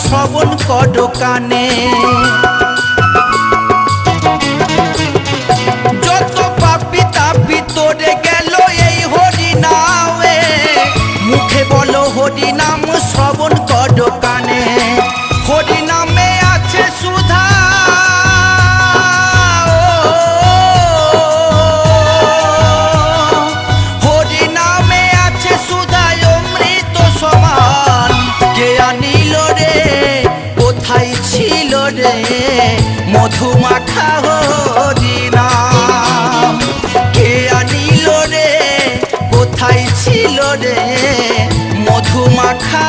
শ্রবণ কর কানে। যত পাপি তাপি তোরে গেল এই হরি নামে, মুখে বলো হরি নাম শ্রবণ কর কানে। হরি নামে আছে সুধা, হরি নামে আছে সুধা অমৃত সমান। কে আনিল রে কোথায় ছিল রে মধু মাখা হরি নাম। কে আনিল রে কোথায় ছিল রে মধু মাখা